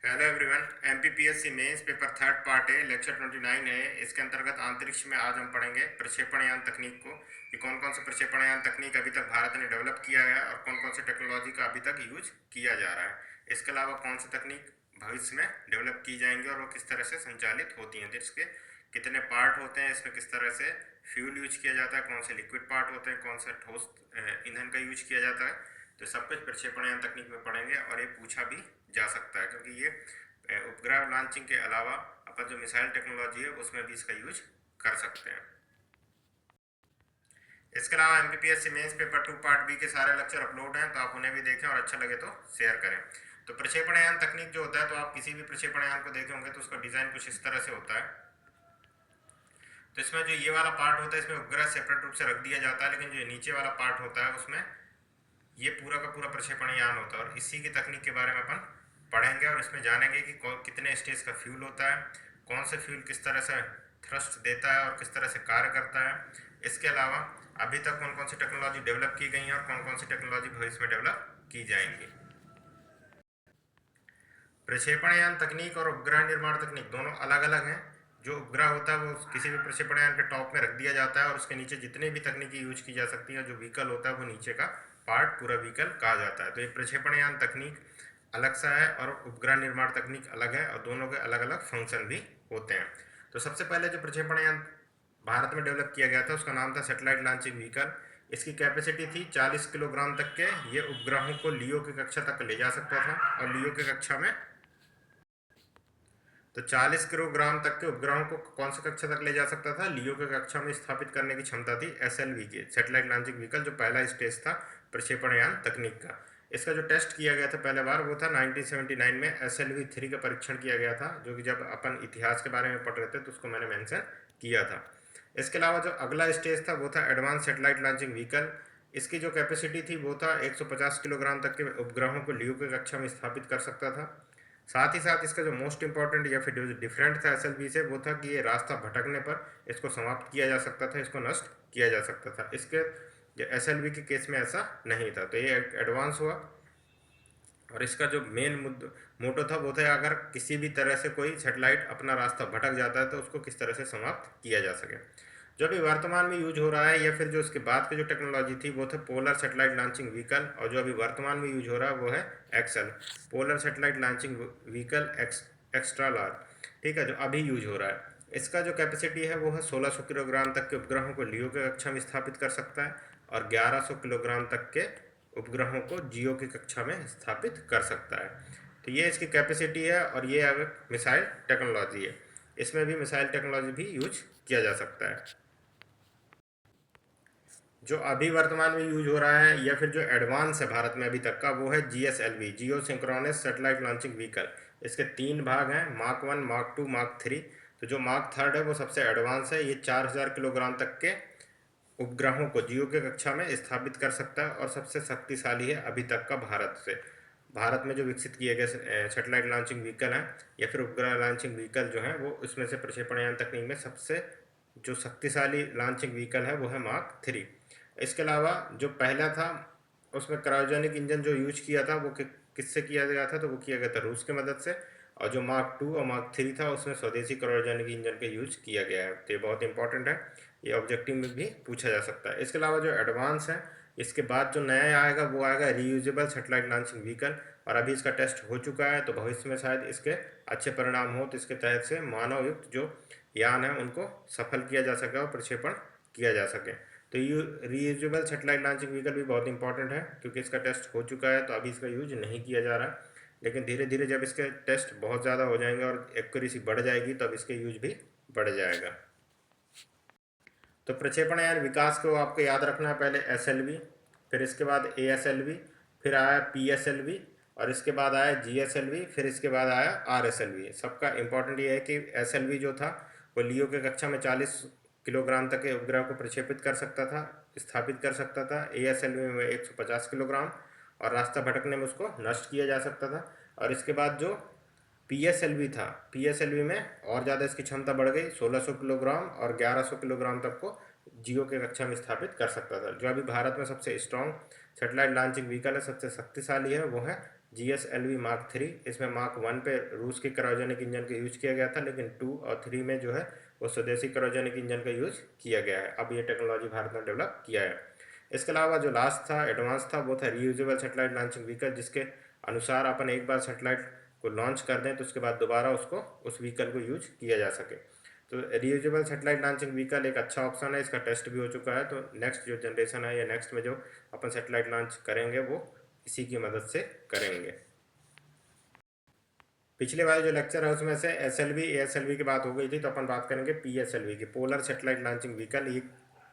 Hello everyone. MPPSC mains paper third part है, lecture 29 है। इसके अंतर्गत अंतरिक्ष में आज हम पढ़ेंगे प्रक्षेपण यान तकनीक को, कि कौन कौन से प्रक्षेपण यान तकनीक अभी तक भारत ने डेवलप किया है और कौन कौन सी टेक्नोलॉजी का अभी तक यूज किया जा रहा है। इसके अलावा कौन सी तकनीक भविष्य में डेवलप की जाएंगी और वो किस तरह से संचालित होती हैं, तो इसके कितने पार्ट होते हैं, इसमें किस तरह से फ्यूल यूज किया जाता है, कौन से लिक्विड पार्ट होते हैं, कौन सा ठोस ईंधन का यूज किया जाता है, तो सब कुछ प्रक्षेपण यान तकनीक में पढ़ेंगे। और ये पूछा भी जा सकता है क्योंकि ये उपग्रह लॉन्चिंग के अलावा अपन जो मिसाइल टेक्नोलॉजी है उसमें भी इसका यूज कर सकते हैं। इसके अलावा MPPSC mains paper 2 part B के सारे लेक्चर अपलोड हैं, तो आप उन्हें भी देखें और अच्छा लगे तो शेयर करें। तो प्रक्षेपण यान तकनीक जो होता है, तो आप किसी भी प्रक्षेपण यान को देखे होंगे तो उसका डिजाइन कुछ इस तरह से होता है। तो इसमें जो ये वाला पार्ट होता है, इसमें उपग्रह सेपरेट रूप से रख दिया जाता है, लेकिन जो नीचे वाला पार्ट होता है उसमें ये पूरा का पूरा प्रक्षेपण यान होता है। और इसी की तकनीक के बारे में अपन पढ़ेंगे और इसमें जानेंगे कि कितने स्टेज का फ्यूल होता है, कौन से फ्यूल किस तरह से थ्रस्ट देता है और किस तरह से कार्य करता है। इसके अलावा अभी तक कौन कौन सी टेक्नोलॉजी डेवलप की गई है और कौन कौन सी टेक्नोलॉजी भविष्य में डेवलप की जाएंगी। प्रक्षेपण यान तकनीक और उपग्रह निर्माण तकनीक दोनों अलग अलग हैं। जो उपग्रह होता है वो किसी भी प्रक्षेपण यान के टॉप में रख दिया जाता है और उसके नीचे जितने भी तकनीकी यूज की जा सकती है, जो व्हीकल होता है वो नीचे का पार्ट पूरा व्हीकल कहा जाता है। तो ये प्रक्षेपण यान तकनीक अलग सा है और उपग्रह निर्माण तकनीक अलग है, और दोनों के अलग अलग फंक्शन भी होते हैं। तो सबसे पहले जो प्रक्षेपण यान भारत में डेवलप किया गया था उसका नाम था सैटेलाइट लॉन्चिंग व्हीकल। इसकी कैपेसिटी थी 40 किलोग्राम तक के। ये उपग्रहों को लियो की कक्षा तक ले जा सकता था, और लियो की कक्षा में तो 40 किलोग्राम तक के उपग्रहों को कौन सी कक्षा तक ले जा सकता था, लियो की कक्षा में स्थापित करने की क्षमता थी एसएलवी की, सैटेलाइट लॉन्चिंग व्हीकल, जो पहला स्टेज था प्रक्षेपण यान तकनीक का। इसका जो टेस्ट किया गया था पहले बार वो था 1979 में एसएलवी 3 का परीक्षण किया गया था, जो कि जब अपन इतिहास के बारे में पढ़ रहे थे तो उसको मैंने मेंशन किया था। इसके अलावा जो अगला स्टेज था वो था एडवांस सैटेलाइट लॉन्चिंग व्हीकल। इसकी जो कैपेसिटी थी वो था 150 किलोग्राम तक के उपग्रहों को लियो की कक्षा में स्थापित कर सकता था। साथ ही साथ इसका जो मोस्ट इंपॉर्टेंट या फिर जो डिफरेंट था एसएलवी से, वो था कि ये रास्ता भटकने पर इसको समाप्त किया जा सकता था, इसको नष्ट किया जा सकता था। इसके जो एसएलवी के केस में ऐसा नहीं था, तो ये एडवांस हुआ। और इसका जो मेन मोटो था वो था, अगर किसी भी तरह से कोई सेटेलाइट अपना रास्ता भटक जाता है तो उसको किस तरह से समाप्त किया जा सके। जो अभी वर्तमान में यूज हो रहा है या फिर जो उसके बाद की जो टेक्नोलॉजी थी वो थे पोलर सेटेलाइट लॉन्चिंग व्हीकल, और जो अभी वर्तमान में यूज हो रहा है वो है XL, polar satellite launching vehicle extra large. ठीक है, जो अभी यूज हो रहा है इसका जो कैपेसिटी है वो है 1600 किलोग्राम तक के उपग्रहों को लियो के कक्षा में स्थापित कर सकता है, और 1100 किलोग्राम तक के उपग्रहों को जियो की कक्षा में स्थापित कर सकता है। तो ये इसकी कैपेसिटी है, और ये अब मिसाइल टेक्नोलॉजी है। इसमें भी मिसाइल टेक्नोलॉजी भी यूज किया जा सकता है। जो अभी वर्तमान में यूज हो रहा है या फिर जो एडवांस है भारत में अभी तक का, वो है जीएसएलवी, जियो सिंक्रोनस सेटेलाइट लॉन्चिंग व्हीकल। इसके 3 भाग हैं, मार्क 1, मार्क 2, मार्क 3। तो जो मार्क थर्ड है वो सबसे एडवांस है। ये 4000 किलोग्राम तक के उपग्रहों को जियो के कक्षा में स्थापित कर सकता है और सबसे शक्तिशाली है अभी तक का भारत से। भारत में जो विकसित किए गए सेटेलाइट लॉन्चिंग व्हीकल हैं या फिर उपग्रह लॉन्चिंग व्हीकल जो हैं, वो उसमें से प्रक्षेपण यान तकनीक में सबसे जो शक्तिशाली लॉन्चिंग व्हीकल है वो है मार्क 3। इसके अलावा जो पहला था उसमें क्रायोजेनिक इंजन जो यूज किया था वो किससे किया गया था, तो वो किया गया था रूस की मदद से। और जो मार्क 2 और मार्क 3 था उसमें स्वदेशी क्रायोजेनिक इंजन का यूज किया गया है। तो ये बहुत इंपॉर्टेंट है, ये ऑब्जेक्टिव में भी पूछा जा सकता है। इसके अलावा जो एडवांस है, इसके बाद जो नया आएगा वो आएगा रीयूजेबल सेटेलाइट लॉन्चिंग व्हीकल, और अभी इसका टेस्ट हो चुका है, तो भविष्य में शायद इसके अच्छे परिणाम हो तो इसके तहत से मानव युक्त जो यान है उनको सफल किया जा सके और प्रक्षेपण किया जा सके। तो रीयूजेबल सेटेलाइट लॉन्चिंग व्हीकल भी बहुत इंपॉर्टेंट है, क्योंकि इसका टेस्ट हो चुका है तो अभी इसका यूज नहीं किया जा रहा है, लेकिन धीरे धीरे जब इसके टेस्ट बहुत ज़्यादा हो जाएंगे और एक्यूरेसी बढ़ जाएगी तब इसके यूज भी बढ़ जाएगा। तो प्रक्षेपण यान विकास को आपको याद रखना है, पहले एसएलवी, फिर इसके बाद एएसएलवी, फिर आया पीएसएलवी, और इसके बाद आया जीएसएलवी, फिर इसके बाद आया आरएसएलवी। सबका इंपॉर्टेंट ये है कि एसएलवी जो था वो लियो के कक्षा में 40 किलोग्राम तक के उपग्रह को प्रक्षेपित कर सकता था, स्थापित कर सकता था। एएसएलवी में 150 किलोग्राम, और रास्ता भटकने में उसको नष्ट किया जा सकता था। और इसके बाद जो पीएसएलवी था, पीएसएलवी में और ज़्यादा इसकी क्षमता बढ़ गई, 1600 किलोग्राम और 1100 किलोग्राम तक को जियो के कक्षा में स्थापित कर सकता था। जो अभी भारत में सबसे स्ट्रॉन्ग सेटेलाइट लॉन्चिंग व्हीकल है, सबसे शक्तिशाली है, वो है GSLV मार्क 3। इसमें मार्क 1 पे रूस के क्रायोजेनिक इंजन का यूज किया गया था, लेकिन 2 और 3 में जो है वो स्वदेशी क्रायोजेनिक इंजन का यूज किया गया है। अब ये टेक्नोलॉजी भारत ने डेवलप किया है। इसके अलावा जो लास्ट था एडवांस था वो था रीयूजेबल सेटेलाइट लॉन्चिंग व्हीकल, जिसके अनुसार अपन एक बार सेटेलाइट को लॉन्च कर दें तो उसके बाद दोबारा उसको उस व्हीकल को यूज किया जा सके। तो रीयूजेबल सेटेलाइट लॉन्चिंग व्हीकल एक अच्छा ऑप्शन है, इसका टेस्ट भी हो चुका है। तो नेक्स्ट जो जनरेशन है या नेक्स्ट में जो अपन सेटेलाइट लॉन्च करेंगे वो इसी की मदद से करेंगे। पिछले वाले जो लेक्चर है उसमें से SLV ASLV की बात हो गई थी, तो अपन बात करेंगे PSLV की, पोलर सेटेलाइट लॉन्चिंग व्हीकल। ये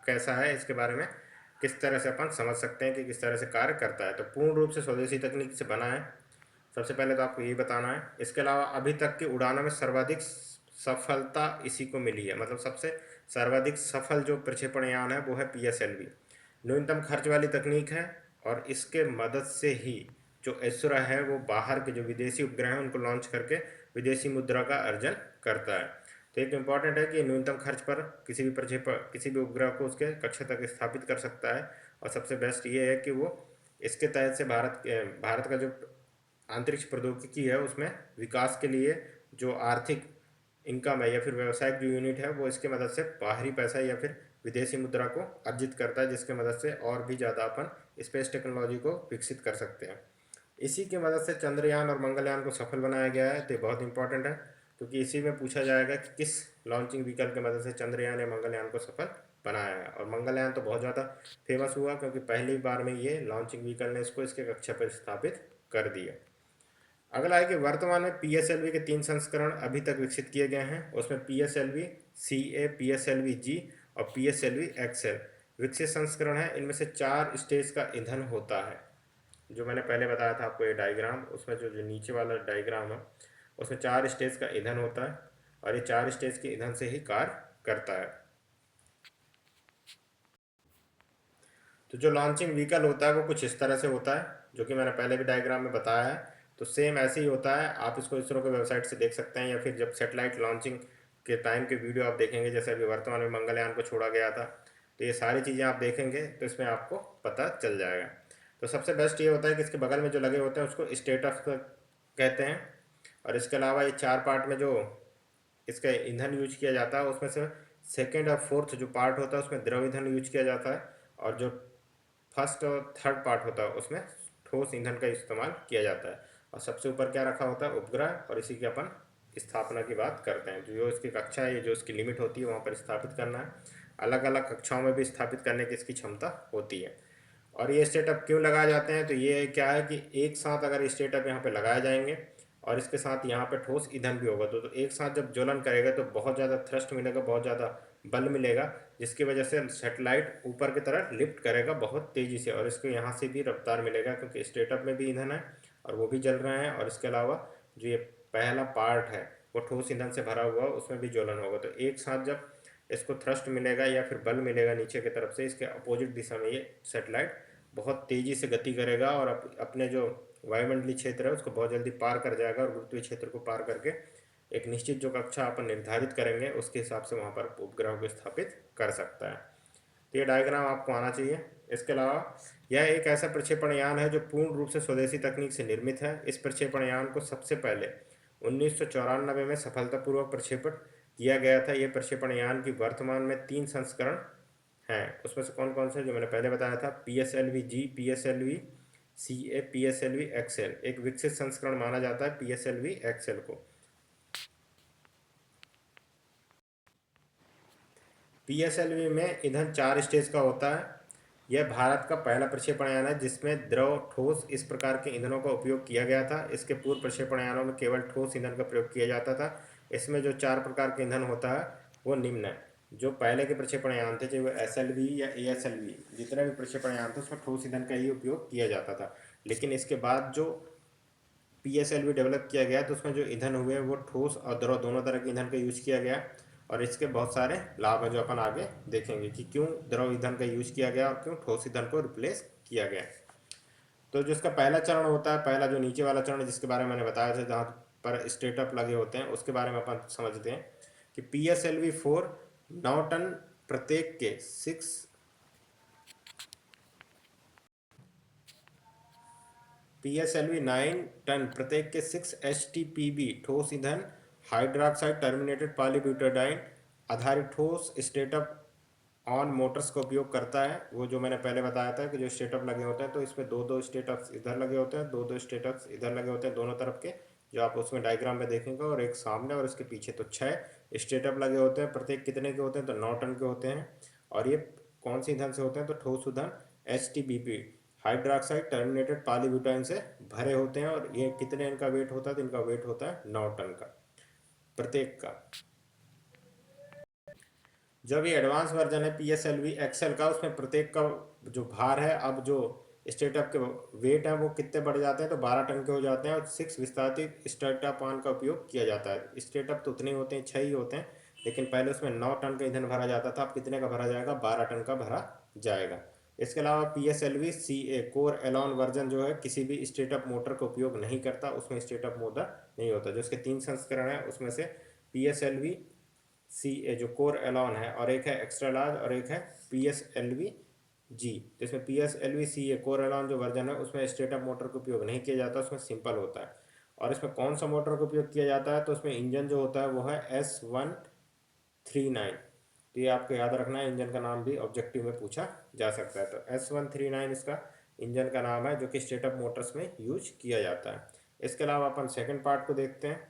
कैसा है, इसके बारे में किस तरह से अपन समझ सकते हैं कि किस तरह से कार्य करता है। तो पूर्ण रूप से स्वदेशी तकनीक से बना है, सबसे पहले तो आपको यही बताना है। इसके अलावा अभी तक की उड़ानों में सर्वाधिक सफलता इसी को मिली है, मतलब सबसे सर्वाधिक सफल जो प्रक्षेपण यान है वो है PSLV। न्यूनतम खर्च वाली तकनीक है और इसके मदद से ही जो इसरो है वो बाहर के जो विदेशी उपग्रह हैं उनको लॉन्च करके विदेशी मुद्रा का अर्जन करता है। तो एक इम्पॉर्टेंट है कि न्यूनतम खर्च पर किसी भी उपग्रह को उसके कक्षा तक स्थापित कर सकता है। और सबसे बेस्ट ये है कि वो इसके तहत से भारत का जो अंतरिक्ष प्रौद्योगिकी है उसमें विकास के लिए जो आर्थिक इनकम है या फिर व्यवसायिक जो यूनिट है वो इसके मदद से बाहरी पैसा या फिर विदेशी मुद्रा को अर्जित करता है, जिसके मदद से और भी ज़्यादा अपन स्पेस टेक्नोलॉजी को विकसित कर सकते हैं। इसी की मदद से चंद्रयान और मंगलयान को सफल बनाया गया है। तो ये बहुत इंपॉर्टेंट है क्योंकि इसी में पूछा जाएगा कि किस लॉन्चिंग व्हीकल की मदद से चंद्रयान या मंगलयान को सफल बनाया है। और मंगलयान तो बहुत ज़्यादा फेमस हुआ क्योंकि पहली बार में ये लॉन्चिंग व्हीकल ने इसको इसके कक्षा पर स्थापित कर दिया। अगला है कि वर्तमान में PSLV के 3 संस्करण अभी तक विकसित किए गए हैं। उसमें PSLV CA, PSLV G और PSLV XL विकसित संस्करण है। इनमें से 4 स्टेज का ईंधन होता है। जो मैंने पहले बताया था आपको ये डायग्राम, उसमें जो नीचे वाला डायग्राम है उसमें 4 स्टेज का ईंधन होता है और ये 4 स्टेज के ईंधन से ही कार्य करता है। तो जो लॉन्चिंग व्हीकल होता है वो कुछ इस तरह से होता है, जो कि मैंने पहले भी डायग्राम में बताया है। तो सेम ऐसे ही होता है, आप इसको इसरो के वेबसाइट से देख सकते हैं या फिर जब सेटेलाइट लॉन्चिंग के टाइम के वीडियो आप देखेंगे, जैसे अभी वर्तमान में मंगलयान को छोड़ा गया था, तो ये सारी चीज़ें आप देखेंगे तो इसमें आपको पता चल जाएगा। तो सबसे बेस्ट ये होता है कि इसके बगल में जो लगे होते हैं उसको स्टेटस कहते हैं। और इसके अलावा ये 4 पार्ट में जो इसका ईंधन यूज किया जाता है उसमें से सेकेंड और फोर्थ जो पार्ट होता है उसमें द्रव ईंधन यूज किया जाता है, और जो फर्स्ट और थर्ड पार्ट होता है उसमें ठोस ईंधन का इस्तेमाल किया जाता है। और सबसे ऊपर क्या रखा होता है, उपग्रह, और इसी की अपन स्थापना की बात करते हैं। जो इसकी कक्षा है, जो इसकी लिमिट होती है वहाँ पर स्थापित करना है। अलग अलग कक्षाओं में भी स्थापित करने की इसकी क्षमता होती है। और ये स्टेटअप क्यों लगाए जाते हैं, तो ये क्या है कि एक साथ अगर स्टेटअप यहाँ पे लगाए जाएंगे और इसके साथ यहाँ पे ठोस ईंधन भी होगा तो एक साथ जब ज्वलन करेगा तो बहुत ज़्यादा थ्रस्ट मिलेगा, बहुत ज़्यादा बल मिलेगा, जिसकी वजह से सेटेलाइट ऊपर की तरफ लिफ्ट करेगा बहुत तेज़ी से। और इसको यहाँ से भी रफ्तार मिलेगा क्योंकि स्टेटअप में भी ईंधन है और वो भी जल रहे हैं। और इसके अलावा जो ये पहला पार्ट है वो ठोस ईंधन से भरा हुआ, उसमें भी ज्वलन होगा। तो एक साथ जब इसको थ्रस्ट मिलेगा या फिर बल मिलेगा नीचे की तरफ से, इसके अपोजिट दिशा में ये सेटेलाइट बहुत तेज़ी से गति करेगा और अपने जो वायुमंडलीय क्षेत्र है उसको बहुत जल्दी पार कर जाएगा और गुरुत्वीय क्षेत्र को पार करके एक निश्चित जो कक्षा अपन निर्धारित करेंगे उसके हिसाब से वहाँ पर उपग्रह को स्थापित कर सकता है। तो ये डायग्राम आपको आना चाहिए। इसके अलावा यह एक ऐसा प्रक्षेपण यान है जो पूर्ण रूप से स्वदेशी तकनीक से निर्मित है। इस प्रक्षेपण यान को सबसे पहले 1994 में सफलतापूर्वक प्रक्षेपण किया गया था। यह प्रक्षेपण यान की वर्तमान में 3 संस्करण हैं। उसमें से कौन कौन से, जो मैंने पहले बताया था, PSLV G, PSLV CA, PSLV XL। एक विकसित संस्करण माना जाता है PSLV XL को। PSLV में ईंधन 4 स्टेज का होता है। यह भारत का पहला प्रक्षेपण यान है जिसमें द्रव, ठोस इस प्रकार के ईंधनों का उपयोग किया गया था। इसके पूर्व प्रक्षेपण यानों में केवल ठोस ईंधन का प्रयोग किया जाता था। इसमें जो 4 प्रकार के ईंधन होता है वो निम्न है। जो पहले के प्रक्षेपण यान थे, चाहे वो SLV या ASLV, जितने भी प्रक्षेपण यान थे उसमें ठोस ईंधन का ही उपयोग किया जाता था। लेकिन इसके बाद जो PSLV डेवलप किया गया तो उसमें जो ईंधन हुए वो ठोस और द्रव दोनों तरह के ईंधन का यूज किया गया। और इसके बहुत सारे लाभ हैं जो अपन आगे देखेंगे कि क्यों द्रव ईंधन का यूज किया गया और क्यों ठोस ईंधन को रिप्लेस किया गया। तो जो इसका पहला चरण होता है, पहला जो नीचे वाला चरण जिसके बारे में मैंने बताया था, जहाँ पर स्टेटअप लगे होते हैं, उसके बारे में अपन समझते हैं कि PSLV 4 9 टन प्रत्येक के 6 PSLV 9 टन प्रत्येक के 6 STPB ठोस ईंधन हाइड्रोक्साइड टर्मिनेटेड पॉलीब्यूटाडाइन आधारित ठोस स्टेटअप ऑन मोटर्स का उपयोग करता है। वो जो मैंने पहले बताया था कि जो स्टेटअप लगे होते हैं तो इसमें दो दो स्टेटअप्स इधर लगे होते हैं, दो दो स्टेटअप्स इधर लगे होते हैं दोनों तरफ के, जो आप उसमें डायग्राम में देखेंगे, और एक सामने और इसके पीछे। तो 6 स्टेटअप लगे होते हैं, प्रत्येक कितने के होते हैं तो 9 टन के होते हैं। और ये कौन सी ईंधन से होते हैं तो ठोस ईंधन STBP हाइड्रोक्साइड टर्मिनेटेड पॉलीब्यूटाइन से भरे होते हैं। और ये कितने इनका वेट होता है तो इनका वेट होता है 9 टन का प्रत्येक का। जब ये एडवांस वर्जन है PSLV एक्सेल का, उसमें प्रत्येक का जो भार है, अब जो स्टेटअप के वेट हैं वो कितने बढ़ जाते हैं तो 12 टन के हो जाते हैं। और 6 विस्तारित स्टेटअप ऑन का उपयोग किया जाता है। स्टेटअप तो उतने ही होते हैं, 6 ही होते हैं, लेकिन पहले उसमें 9 टन का ईंधन भरा जाता था, अब कितने का भरा जाएगा 12 टन का भरा जाएगा। इसके अलावा PSLV CA core Elon version जो है किसी भी स्टेटअप मोटर का उपयोग नहीं करता, उसमें स्टेटअप मोटर नहीं होता। जो इसके 3 संस्करण हैं उसमें से PSLV CA जो कोर एलॉन है, और एक है एक्स्ट्रा लार्ज, और एक है PSLV G। जिसमें PSLV CA कोर एलॉन जो वर्जन है उसमें स्टेटअप मोटर का उपयोग नहीं किया जाता, उसमें सिंपल होता है। और इसमें कौन सा मोटर का उपयोग किया जाता है तो उसमें इंजन जो होता है वो है S139। तो ये आपको याद रखना है, इंजन का नाम भी ऑब्जेक्टिव में पूछा जा सकता है। तो S139 इसका इंजन का नाम है जो कि स्टेटअप मोटर्स में यूज किया जाता है। इसके अलावा अपन सेकेंड पार्ट को देखते हैं।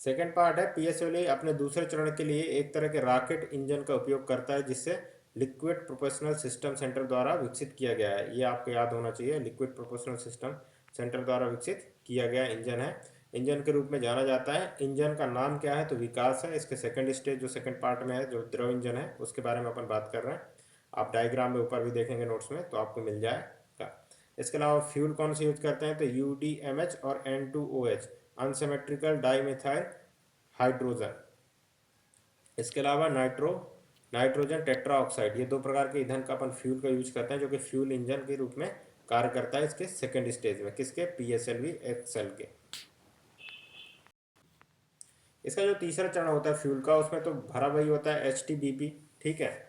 सेकेंड पार्ट है PSLV अपने दूसरे चरण के लिए एक तरह के रॉकेट इंजन का उपयोग करता है, जिससे लिक्विड प्रोपोर्शनल सिस्टम सेंटर द्वारा विकसित किया गया है। ये आपको याद होना चाहिए, लिक्विड प्रोपोर्शनल सिस्टम सेंटर द्वारा विकसित किया गया इंजन है, इंजन के रूप में जाना जाता है। इंजन का नाम क्या है तो विकास है। इसके सेकंड स्टेज जो सेकंड पार्ट में है, जो द्रव इंजन है, उसके बारे में अपन बात कर रहे हैं। आप डायग्राम में ऊपर भी देखेंगे नोट्स में तो आपको मिल जाएगा। इसके अलावा फ्यूल कौन से यूज करते हैं तो UDMH और N2OH अनसिमेट्रिकल डाईमिथाइल हाइड्रोजन। इसके अलावा नाइट्रोजन टेट्रा ऑक्साइड, ये दो प्रकार के ईंधन का अपन फ्यूल का यूज करते हैं, जो कि फ्यूल इंजन के रूप में कार्य करता है इसके सेकेंड स्टेज में, किसके PSLV एक्सेल के। इसका जो तीसरा चरण होता है फ्यूल का, उसमें तो भरा वही होता है HTBP, ठीक है,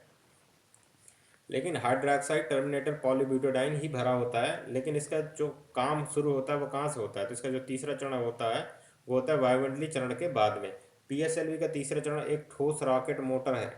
लेकिन हाइड्रोक्साइड टर्मिनेटर पॉलीब्यूटाडाइन ही भरा होता है। लेकिन इसका जो काम शुरू होता है वो कहाँ से होता है तो इसका जो तीसरा चरण होता है वो होता है वायुमंडलीय चरण के बाद में। PSLV का तीसरा चरण एक ठोस रॉकेट मोटर है।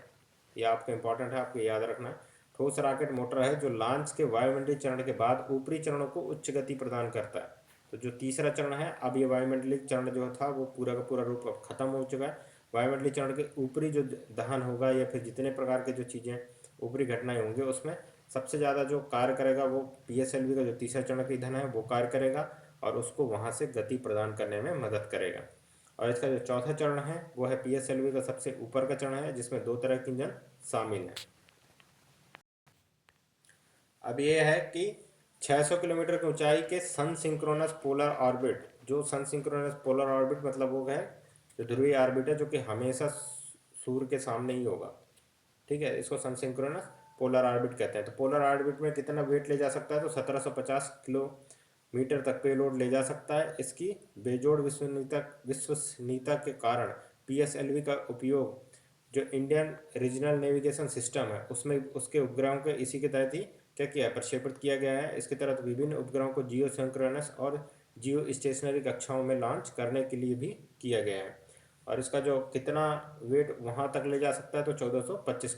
ये आपका इंपॉर्टेंट है, आपको याद रखना है। ठोस रॉकेट मोटर है जो लॉन्च के वायुमंडलीय चरण के बाद ऊपरी चरणों को उच्च गति प्रदान करता है। तो जो तीसरा चरण है, अब ये वायुमंडलीय चरण जो था वो पूरा का पूरा रूप अब खत्म हो चुका है। वायुमंडलीय चरण के ऊपरी जो दहन होगा या फिर जितने प्रकार के जो चीज़ें ऊपरी घटनाएं होंगी, उसमें सबसे ज़्यादा जो कार्य करेगा वो PSLV का जो तीसरा चरण का ईंधन है वो कार्य करेगा, और उसको वहाँ से गति प्रदान करने में मदद करेगा। और इसका जो चौथा चरण है वो है PSLV का सबसे ऊपर का चरण है, जिसमें दो तरह के इंजन शामिल हैं। अब ये है कि 600 किलोमीटर की ऊंचाई के सन सिंक्रोनस पोलर ऑर्बिट, जो सन सिंक्रोनस पोलर ऑर्बिट मतलब वो है जो ध्रुवीय ऑर्बिट है, जो कि हमेशा सूर्य के सामने ही होगा, ठीक है, इसको सन सिंक्रोनस पोलर ऑर्बिट कहते हैं। तो पोलर ऑर्बिट में कितना वेट ले जा सकता है तो 1750 किलोमीटर तक पेलोड ले जा सकता है। इसकी बेजोड़ विश्वसनीयता के कारण PSLV का उपयोग जो इंडियन रीजनल नेविगेशन सिस्टम है उसमें उसके उपग्रहों के इसी के तहत ही क्या किया है प्रक्षेपित किया गया है। इसके तहत विभिन्न उपग्रहों को जियो सिंक्रोनस और जियो स्टेशनरी कक्षाओं में लॉन्च करने के लिए भी किया गया है। और इसका जो कितना वेट वहाँ तक ले जा सकता है तो 1425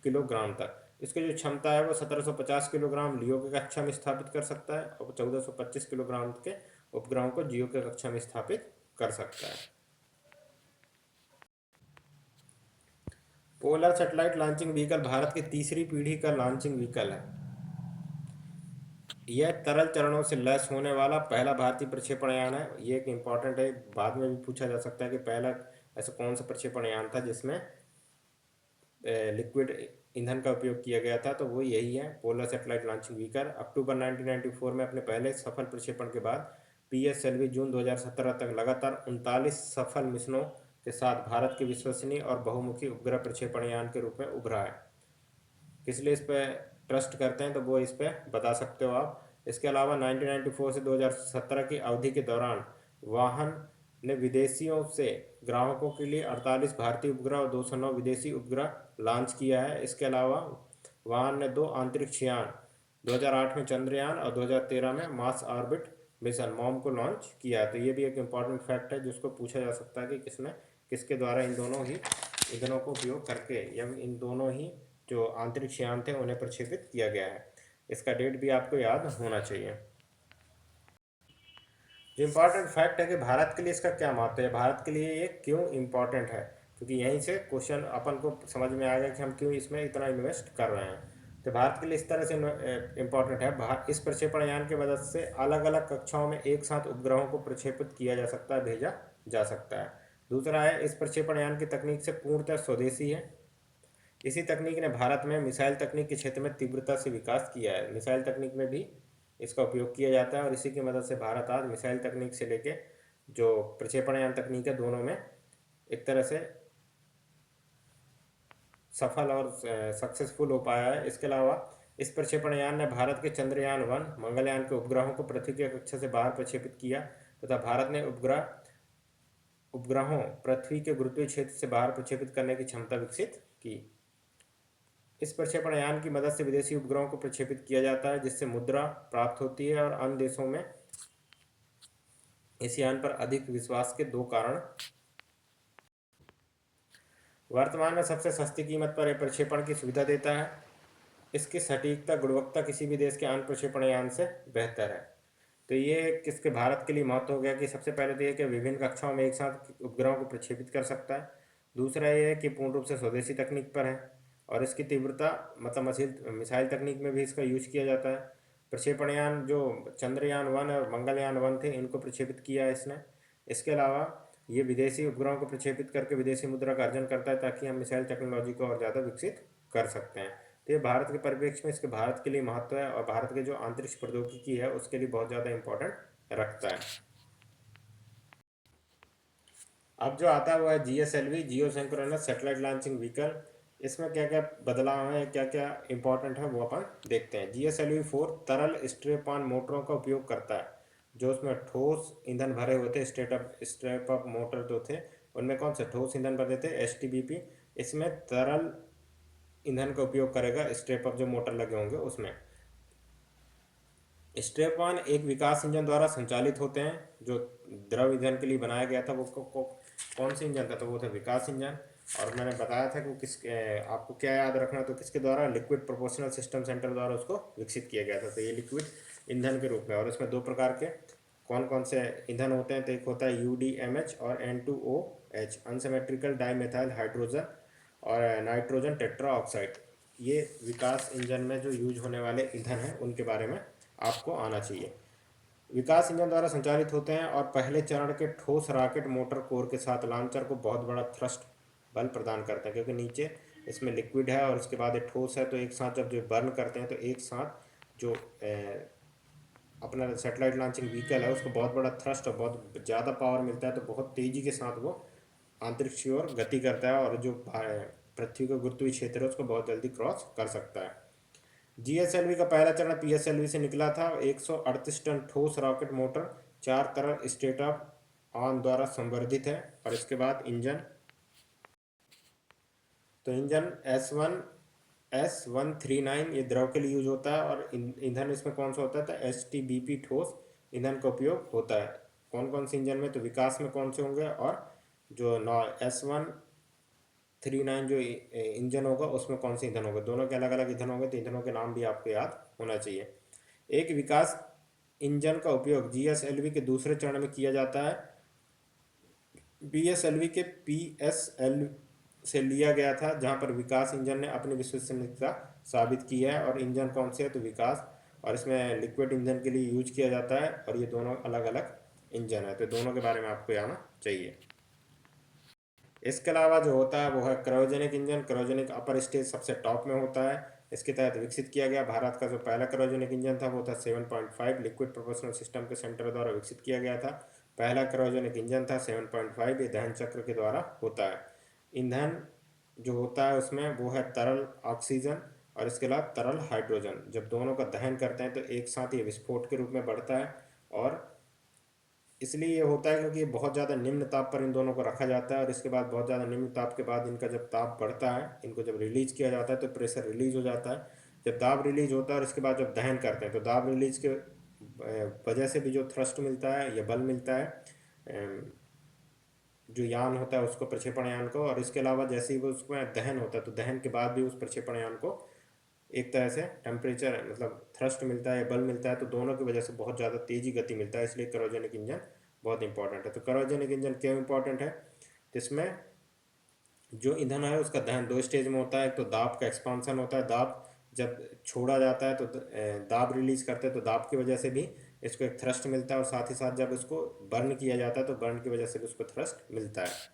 किलोग्राम तक। इसकी जो क्षमता है वो 1750 किलोग्राम लियो के कक्षा में स्थापित कर सकता है, और 1425 किलोग्राम के उपग्रहों को जियो के कक्षा में स्थापित कर सकता है। Polar satellite launching vehicle Bharat की तीसरी पीढ़ी का लॉन्चिंग व्हीकल है। यह तरल चरणों से लैस होने वाला पहला भारतीय प्रक्षेपण यान है। ये एक इम्पॉर्टेंट है, बाद में भी पूछा जा सकता है कि पहला ऐसा कौन सा प्रक्षेपण यान था जिसमें लिक्विड ईंधन का उपयोग किया गया था, तो वो यही है पोलर सैटेलाइट लॉन्चिंग व्हीकल। अक्टूबर 1994 में अपने पहले सफल प्रक्षेपण के बाद PSLV जून 2017 तक लगातार 39 सफल मिशनों के साथ भारत के विश्वसनीय और बहुमुखी उपग्रह प्रक्षेपण यान के रूप में उभरा है। किस लिए इस पर ट्रस्ट करते हैं तो वो इस पर बता सकते हो आप। इसके अलावा 1994 से 2017 की अवधि के दौरान वाहन ने विदेशियों से ग्राहकों के लिए 48 भारतीय उपग्रह और 209 विदेशी उपग्रह लॉन्च किया है। इसके अलावा वाहन ने 2 अंतरिक्ष यान 2008 में चंद्रयान और 2013 में मार्स ऑर्बिट मिशन मॉम को लॉन्च किया है। तो ये भी एक इम्पॉर्टेंट फैक्ट है जिसको पूछा जा सकता है कि किसके द्वारा इन दोनों ही ईंधनों को उपयोग करके या इन दोनों ही जो अंतरिक्ष यान थे उन्हें प्रक्षेपित किया गया है। इसका डेट भी आपको याद होना चाहिए। जो इम्पोर्टेंट फैक्ट है कि भारत के लिए इसका क्या महत्व है, भारत के लिए ये क्यों इम्पोर्टेंट है, क्योंकि यहीं से क्वेश्चन अपन को समझ में आएगा कि हम क्यों इसमें इतना इन्वेस्ट कर रहे हैं। तो भारत के लिए इस तरह से इम्पोर्टेंट है, इस प्रक्षेपण यान की मदद से अलग अलग कक्षाओं में एक साथ उपग्रहों को प्रक्षेपित किया जा सकता है, भेजा जा सकता है। दूसरा है, इस प्रक्षेपण यान की तकनीक से पूर्णतः स्वदेशी है। इसी तकनीक ने भारत में मिसाइल तकनीक के क्षेत्र में तीव्रता से विकास किया है। मिसाइल तकनीक में भी इसका उपयोग किया जाता है और इसी की मदद से भारत आज मिसाइल तकनीक से लेके जो प्रक्षेपण यान तकनीक है दोनों में एक तरह से सफल और सक्सेसफुल हो पाया है। इसके अलावा इस प्रक्षेपण यान ने भारत के चंद्रयान 1 मंगलयान के उपग्रहों को पृथ्वी की कक्षा से बाहर प्रक्षेपित किया तथा भारत ने उपग्रहों पृथ्वी के गुरुत्वीय क्षेत्र से बाहर प्रक्षेपित करने की क्षमता विकसित की। इस प्रक्षेपण यान की मदद से विदेशी उपग्रहों को प्रक्षेपित किया जाता है जिससे मुद्रा प्राप्त होती है और अन्य देशों में इस यान पर अधिक विश्वास के दो कारण। वर्तमान में सबसे सस्ती कीमत पर यह प्रक्षेपण की सुविधा देता है। इसकी सटीकता गुणवत्ता किसी भी देश के अन्य प्रक्षेपण यान से बेहतर है। तो ये किसके भारत के लिए महत्व हो गया कि सबसे पहले तो ये कि विभिन्न कक्षाओं में एक साथ उपग्रहों को प्रक्षेपित कर सकता है। दूसरा ये है कि पूर्ण रूप से स्वदेशी तकनीक पर है और इसकी तीव्रता मतलब मिसाइल तकनीक में भी इसका यूज किया जाता है। प्रक्षेपण यान जो चंद्रयान 1 और मंगलयान 1 थे इनको प्रक्षेपित किया है इसने। इसके अलावा ये विदेशी उपग्रहों को प्रक्षेपित करके विदेशी मुद्रा का अर्जन करता है ताकि हम मिसाइल टेक्नोलॉजी को और ज़्यादा विकसित कर सकते हैं। तो ये भारत के परिप्रेक्ष्य में इसके भारत के लिए महत्व है और भारत के जो अंतरिक्ष प्रौद्योगिकी है उसके लिए बहुत ज़्यादा इम्पोर्टेंट रखता है। अब जो आता है वो है GSLV जियो सिंक्रोनस सैटेलाइट लॉन्चिंग व्हीकल। इसमें क्या क्या बदलाव है, क्या क्या इंपॉर्टेंट है वो अपन देखते हैं। GSLV-4 तरल स्ट्रेप ऑन मोटरों का उपयोग करता है। जो उसमें ठोस ईंधन भरे होते स्ट्रेप अप मोटर जो थे उनमें कौन से ठोस ईंधन भरे थे STBP। इसमें तरल ईंधन का उपयोग करेगा स्ट्रेप अप जो मोटर लगे होंगे उसमें। स्ट्रेप ऑन एक विकास इंजन द्वारा संचालित होते हैं जो द्रव ईंधन के लिए बनाया गया था। वो कौन सी इंजन था, तो वो था विकास इंजन। और मैंने बताया था कि आपको क्या याद रखना, तो किसके द्वारा, लिक्विड प्रोपोर्शनल सिस्टम सेंटर द्वारा उसको विकसित किया गया था। तो ये लिक्विड ईंधन के रूप में, और इसमें दो प्रकार के कौन कौन से ईंधन होते हैं, तो एक होता है UDMH और N2OH अनसिमेट्रिकल डाईमेथाइल हाइड्रोजन और नाइट्रोजन टेट्रा ऑक्साइड। ये विकास इंजन में जो यूज होने वाले ईंधन हैं उनके बारे में आपको आना चाहिए। विकास इंजन द्वारा संचालित होते हैं और पहले चरण के ठोस रॉकेट मोटर कोर के साथ लॉन्चर को बहुत बड़ा थ्रस्ट बल प्रदान करते हैं, क्योंकि नीचे इसमें लिक्विड है और उसके बाद एक ठोस है, तो एक साथ जब जो बर्न करते हैं तो एक साथ जो अपना सेटेलाइट लॉन्चिंग व्हीकल है उसको बहुत बड़ा थ्रस्ट और बहुत ज़्यादा पावर मिलता है, तो बहुत तेज़ी के साथ वो अंतरिक्ष की ओर गति करता है और जो पृथ्वी का गुरुत्वीय क्षेत्र है उसको बहुत जल्दी क्रॉस कर सकता है। GSLV का पहला चरण PSLV से निकला था। 138 टन ठोस रॉकेट मोटर 4 तरल स्टेट ऑफ ऑन द्वारा संवर्धित है। और इसके बाद इंजन, तो इंजन S139 ये द्रव के लिए यूज होता है और ईंधन इसमें कौन सा होता है, तो STBP ठोस ईंधन का उपयोग होता है। कौन कौन से इंजन में, तो विकास में कौन से होंगे, और जो S139 जो इंजन होगा उसमें कौन से ईंधन होगा, दोनों के अलग अलग ईंधन होंगे, तो ईंधनों के नाम भी आपको याद होना चाहिए। एक विकास इंजन का उपयोग GSLV के दूसरे चरण में किया जाता है। BSLV के PSL से लिया गया था जहां पर विकास इंजन ने अपनी विश्वसनीयता साबित की है। और इंजन कौन से है, तो विकास, और इसमें लिक्विड इंजन के लिए यूज किया जाता है और ये दोनों अलग अलग इंजन है, तो दोनों के बारे में आपको आना चाहिए। इसके अलावा जो होता है वो है cryogenic engine. Cryogenic upper stage सबसे टॉप में होता है। इसके तहत विकसित किया गया भारत का जो पहला क्रायोजेनिक इंजन था वो था 7.5 लिक्विड प्रोपोर्शनल सिस्टम के सेंटर द्वारा विकसित किया गया था। पहला क्रायोजेनिक इंजन था 7.5, ये दहन चक्र के द्वारा होता है। ईंधन जो होता है उसमें वो है तरल ऑक्सीजन और इसके अलावा तरल हाइड्रोजन। जब दोनों का दहन करते हैं तो एक साथ ये विस्फोट के रूप में बढ़ता है, और इसलिए ये होता है क्योंकि ये बहुत ज़्यादा निम्न ताप पर इन दोनों को रखा जाता है और इसके बाद बहुत ज़्यादा निम्न ताप के बाद इनका जब ताप बढ़ता है, इनको जब रिलीज किया जाता है तो प्रेशर रिलीज हो जाता है। जब दाब रिलीज होता है और इसके बाद जब दहन करते हैं तो दाब रिलीज के वजह से भी जो थ्रस्ट मिलता है या बल मिलता है जो यान होता है उसको, प्रक्षेपण यान को, और इसके अलावा जैसे ही वो उसमें दहन होता है तो दहन के बाद भी उस प्रक्षेपण यान को एक तरह से टेम्परेचर मतलब थ्रस्ट मिलता है, बल मिलता है, तो दोनों की वजह से बहुत ज़्यादा तेज़ी गति मिलता है। इसलिए क्रायोजेनिक इंजन बहुत इंपॉर्टेंट है। तो क्रायोजेनिक इंजन क्यों इंपॉर्टेंट है? तो इसमें जो ईंधन है उसका दहन दो स्टेज में होता है। एक तो दाब का एक्सपांसन होता है, दाब जब छोड़ा जाता है तो दाब रिलीज करते हैं तो दाब की वजह से भी इसको एक थ्रस्ट मिलता है, और साथ ही साथ जब इसको बर्न किया जाता है तो बर्न की वजह से भी उसको थ्रस्ट मिलता है।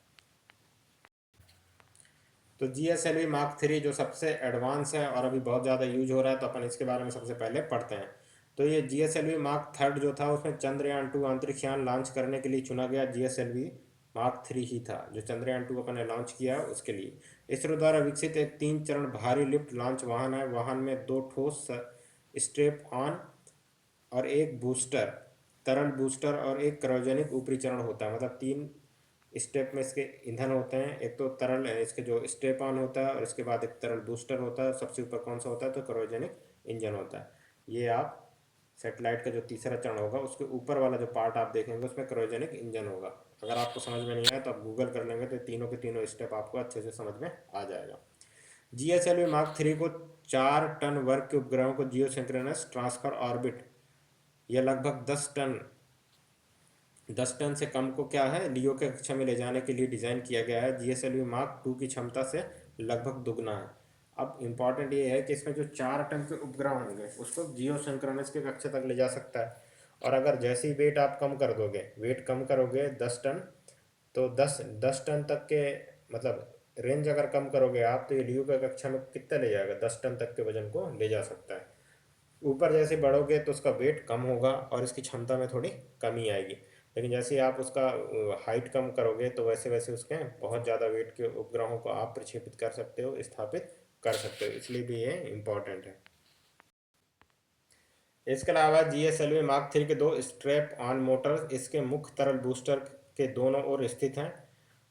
तो GSLV मार्क 3 जो सबसे एडवांस है और अभी बहुत ज़्यादा यूज हो रहा है, तो अपन इसके बारे में सबसे पहले पढ़ते हैं। तो ये GSLV मार्क 3 जो था उसमें चंद्रयान 2 अंतरिक्ष यान लॉन्च करने के लिए चुना गया GSLV मार्क 3 ही था, जो चंद्रयान 2 अपन ने लॉन्च किया है उसके लिए। इसरो द्वारा विकसित एक 3 चरण भारी लिफ्ट लॉन्च वाहन है। वाहन में 2 ठोस स्ट्रेप ऑन और एक बूस्टर, तरल बूस्टर और एक क्रायोजेनिक ऊपरी चरण होता है। मतलब 3 स्टेप में इसके ईंधन होते हैं। एक तो तरल है, इसके जो स्टेप ऑन होता है, और इसके बाद एक तरल बूस्टर होता है। सबसे ऊपर कौन सा होता है? तो क्रायोजेनिक इंजन होता है। ये आप सेटेलाइट का जो तीसरा चरण होगा उसके ऊपर वाला जो पार्ट आप देखेंगे उसमें क्रायोजेनिक इंजन होगा। अगर आपको समझ में नहीं आया तो आप गूगल कर लेंगे तो तीनों के तीनों स्टेप आपको अच्छे से समझ में आ जाएगा। GSLV मार्क 3 को 4 टन वर्ग के उपग्रहों को जियो सिंक्रोनस ट्रांसफर ऑर्बिट, यह लगभग 10 टन से कम को क्या है, लियो के कक्षा में ले जाने के लिए डिज़ाइन किया गया है। GSLV मार्क 2 की क्षमता से लगभग दुगना है। अब इम्पॉर्टेंट ये है कि इसमें जो 4 टन के उपग्रह होंगे उसको जियो सिंक्रोनस के कक्षा तक ले जा सकता है। और अगर जैसे ही वेट आप कम कर दोगे, वेट कम करोगे 10 टन, तो दस टन तक के मतलब रेंज अगर कम करोगे आप, तो ये लियो का कक्षा में कितना ले जाएगा? 10 टन तक के वजन को ले जा सकता है। ऊपर जैसे बढ़ोगे तो उसका वेट कम होगा और इसकी क्षमता में थोड़ी कमी आएगी। लेकिन जैसे ही आप उसका हाइट कम करोगे तो वैसे वैसे उसके बहुत ज़्यादा वेट के उपग्रहों को आप प्रक्षेपित कर सकते हो, स्थापित कर सकते हो। इसलिए भी ये इम्पॉर्टेंट है। इसके अलावा GSLV मार्क 3 के 2 स्ट्रैप ऑन मोटर इसके मुख्य तरल बूस्टर के दोनों ओर स्थित हैं।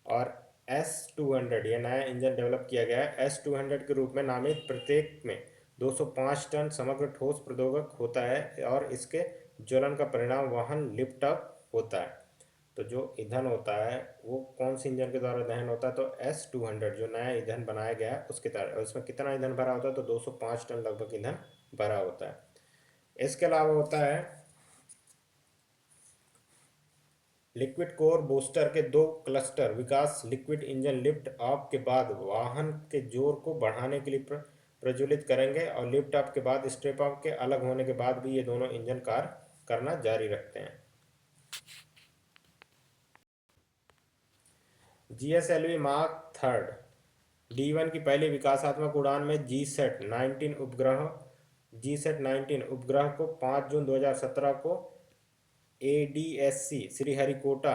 और S200 यह नया इंजन डेवलप किया गया है। S200 के रूप में नामित प्रत्येक में 205 टन समग्र ठोस प्रद्योगक होता है, और इसके ज्वलन का परिणाम वाहन लिफ्ट अप होता है। तो जो ईंधन होता है वो कौन से इंजन के द्वारा दहन होता है? तो S200 जो नया ईंधन बनाया गया है उसके द्वारा। उसमें कितना ईंधन भरा होता है? तो 205 टन लगभग ईंधन भरा होता है। इसके अलावा होता है लिक्विड कोर बूस्टर के 2 क्लस्टर विकास लिक्विड इंजन लिफ्ट ऑफ के बाद वाहन के जोर को बढ़ाने के लिए प्रज्वलित करेंगे, और लिफ्ट ऑफ के बाद स्ट्रेप ऑफ के अलग होने के बाद भी ये दोनों इंजन कार्य करना जारी रखते हैं। GSLV मार्क 3 D1 की पहली विकासात्मक उड़ान में जी सेट 19 उपग्रह को 5 जून 2017 को ADSC श्रीहरिकोटा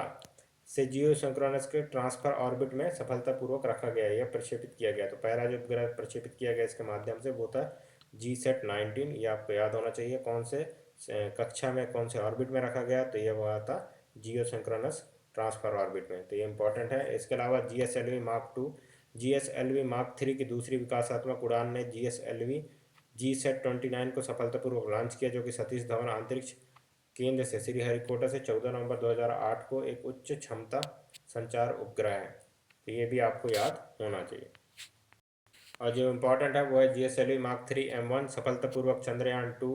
से जियो सिंक्रोनस के ट्रांसफर ऑर्बिट में सफलतापूर्वक रखा गया, यह प्रक्षेपित किया गया। तो पहला जो उपग्रह प्रक्षेपित किया गया इसके माध्यम से वो था जी सेट 19। ये आपको याद होना चाहिए कौन से कक्षा में, कौन से ऑर्बिट में रखा गया। तो ये हुआ था जियो सिंक्रोनस ट्रांसफर ऑर्बिट में। तो ये इंपॉर्टेंट है। इसके अलावा GSLV मार्क 3 की दूसरी विकासात्मक उड़ान ने जी सेट 29 को सफलतापूर्वक लॉन्च किया, जो कि सतीश धवन अंतरिक्ष केंद्र से श्रीहरिकोटा से 14 नवंबर 2008 को एक उच्च क्षमता संचार उपग्रह है। तो ये भी आपको याद होना चाहिए। और जो इम्पोर्टेंट है वो है GSLV मार्क 3 M1 सफलतापूर्वक चंद्रयान 2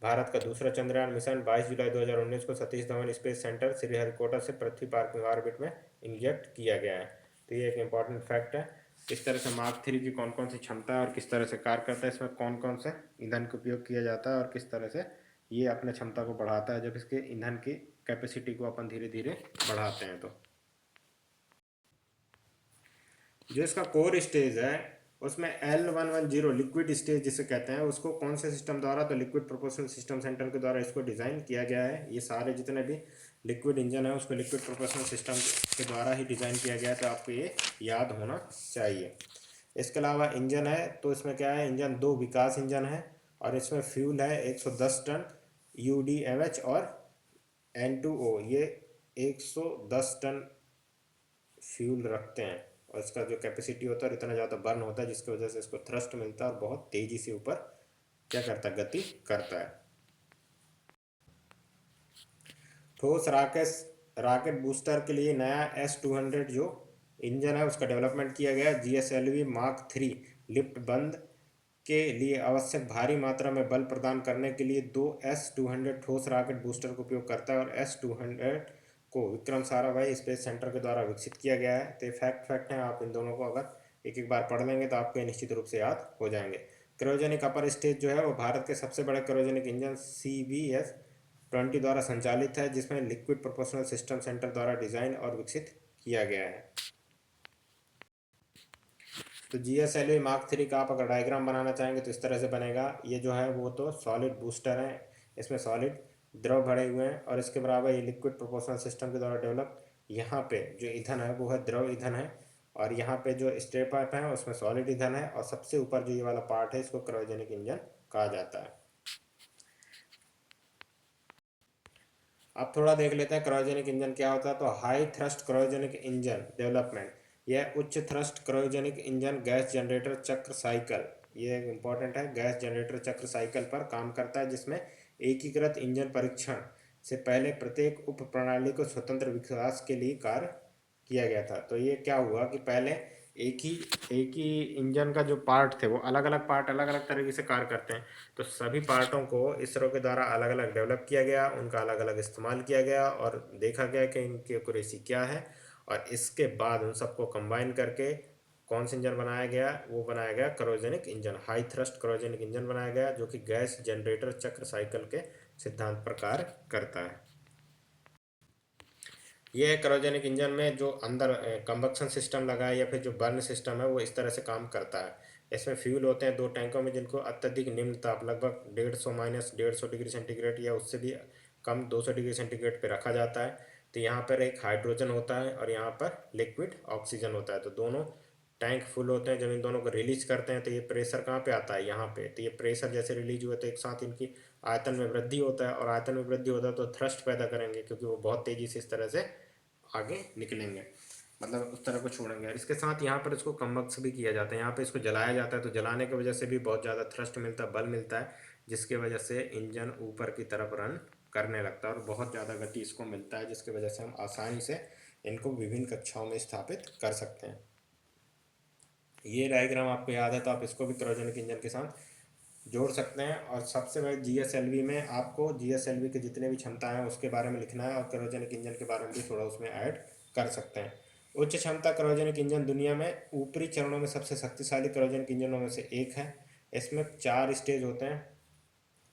भारत का दूसरा चंद्रयान मिशन 22 जुलाई 2019 को सतीश धवन स्पेस सेंटर श्रीहरिकोटा से पृथ्वी पार्किंग ऑर्बिट में इंजेक्ट किया गया है। तो ये एक इम्पॉर्टेंट फैक्ट है। किस तरह से मार्क 3 की कौन कौन सी क्षमता है और किस तरह से कार्य करता है, इसमें कौन कौन से ईंधन का उपयोग किया जाता है, और किस तरह से ये अपने क्षमता को बढ़ाता है जब इसके ईंधन की कैपेसिटी को अपन धीरे धीरे बढ़ाते हैं। तो जो इसका कोर स्टेज है उसमें L110 लिक्विड स्टेज जिसे कहते हैं, उसको कौन से सिस्टम द्वारा? तो लिक्विड प्रोपोर्शनल सिस्टम सेंटर के द्वारा इसको डिज़ाइन किया गया है। ये सारे जितने भी लिक्विड इंजन है उसको लिक्विड प्रोपोर्शनल सिस्टम के द्वारा ही डिज़ाइन किया गया है। तो आपको ये याद होना चाहिए। इसके अलावा इंजन है तो इसमें क्या है, इंजन 2 विकास इंजन है, और इसमें फ्यूल है 110 टन UDMH और N2O, ये 110 टन फ्यूल रखते हैं। और इसका जो कैपेसिटी होता है इतना ज़्यादा बर्न होता है जिसकी वजह से इसको थ्रस्ट मिलता है और बहुत तेज़ी से ऊपर क्या करता है, गति करता है। ठोस रॉकेट रॉकेट बूस्टर के लिए नया S-200 जो इंजन है उसका डेवलपमेंट किया गया। GSLV मार्क 3 लिफ्ट बंद के लिए आवश्यक भारी मात्रा में बल प्रदान करने के लिए दो S-200 ठोस रॉकेट बूस्टर का उपयोग करता है और S-200 को विक्रम साराभाई स्पेस सेंटर के द्वारा विकसित किया गया है। तो फैक्ट है, आप इन दोनों को अगर एक एक बार पढ़ लेंगे तो आपको निश्चित रूप से याद हो जाएंगे। क्रायोजेनिक अपर स्टेज जो है वो भारत के सबसे बड़े क्रायोजेनिक इंजन CVS-20 द्वारा संचालित है, जिसमें लिक्विड प्रोपोर्शनल सिस्टम सेंटर द्वारा डिजाइन और विकसित किया गया है। तो GSLV मार्क 3 का आप अगर डायग्राम बनाना चाहेंगे तो इस तरह से बनेगा। ये जो है वो तो सॉलिड बूस्टर है, इसमें सॉलिड द्रव भरे हुए हैं और इसके बराबर ये लिक्विड प्रोपोर्शनल सिस्टम के द्वारा डेवलप। यहाँ पे जो ईंधन है वो है द्रव ईंधन है और यहाँ पे जो स्ट्रे पाइप है उसमें सॉलिड ईंधन है और सबसे ऊपर जो ये वाला पार्ट है इसको क्रायोजेनिक इंजन कहा जाता है। अब थोड़ा देख लेते हैं क्रायोजेनिक इंजन क्या होता है। तो high thrust cryogenic engine development, यह उच्च thrust cryogenic engine gas generator चक्र साइकिल, ये इंपॉर्टेंट है, गैस जनरेटर चक्र साइकिल पर काम करता है, जिसमें एकीकृत इंजन परीक्षण से पहले प्रत्येक उप प्रणाली को स्वतंत्र विकास के लिए कार्य किया गया था। तो ये क्या हुआ कि पहले एक ही एक ही इंजन का जो पार्ट थे वो अलग अलग पार्ट अलग अलग तरीके से कार्य करते हैं। तो सभी पार्टों को इसरो के द्वारा अलग अलग डेवलप किया गया, उनका अलग अलग इस्तेमाल किया गया और देखा गया कि इनकी एक्यूरेसी क्या है और इसके बाद उन सबको कंबाइन करके कौन सा इंजन बनाया गया, वो बनाया गया cryogenic engine, high thrust cryogenic engine बनाया गया, जो कि गैस जनरेटर चक्र साइकिल के सिद्धांत पर कार्य करता है। ये क्रायोजेनिक इंजन में जो अंदर कंबक्शन सिस्टम लगा है या फिर जो बर्न सिस्टम है वो इस तरह से काम करता है। इसमें फ्यूल होते हैं दो टैंकों में, जिनको अत्यधिक निम्न ताप लगभग 150 माइनस 150 डिग्री सेंटीग्रेड या उससे भी कम 200 डिग्री सेंटीग्रेड पे रखा जाता है। तो यहाँ पर एक हाइड्रोजन होता है और यहाँ पर लिक्विड ऑक्सीजन होता है। तो दोनों टैंक फुल होते हैं। जब इन दोनों को रिलीज करते हैं तो ये प्रेशर कहाँ पे आता है, यहाँ पे। तो ये प्रेशर जैसे रिलीज हुए तो एक साथ इनकी आयतन में वृद्धि होता है और आयतन में वृद्धि होता है तो थ्रस्ट पैदा करेंगे, क्योंकि वो बहुत तेजी से इस तरह से आगे निकलेंगे, मतलब उस तरह को छोड़ेंगे। और इसके साथ यहाँ पर इसको कम्बक्स भी किया जाता है, यहाँ पे इसको जलाया जाता है। तो जलाने की वजह से भी बहुत ज़्यादा थ्रस्ट मिलता है, बल मिलता है, जिसकी वजह से इंजन ऊपर की तरफ रन करने लगता है और बहुत ज़्यादा गति इसको मिलता है, जिसकी वजह से हम आसानी से इनको विभिन्न कक्षाओं में स्थापित कर सकते हैं। ये डायग्राम आपको याद है तो आप इसको भी क्रायोजेनिक इंजन के साथ जोड़ सकते हैं। और सबसे बड़े GSLV में आपको GSLV के जितने भी क्षमता हैं उसके बारे में लिखना है और क्रायोजेनिक इंजन के बारे में भी थोड़ा उसमें ऐड कर सकते हैं। उच्च क्षमता क्रायोजेनिक इंजन दुनिया में ऊपरी चरणों में सबसे शक्तिशाली क्रायोजेनिक इंजनों में से एक है। इसमें 4 स्टेज होते हैं,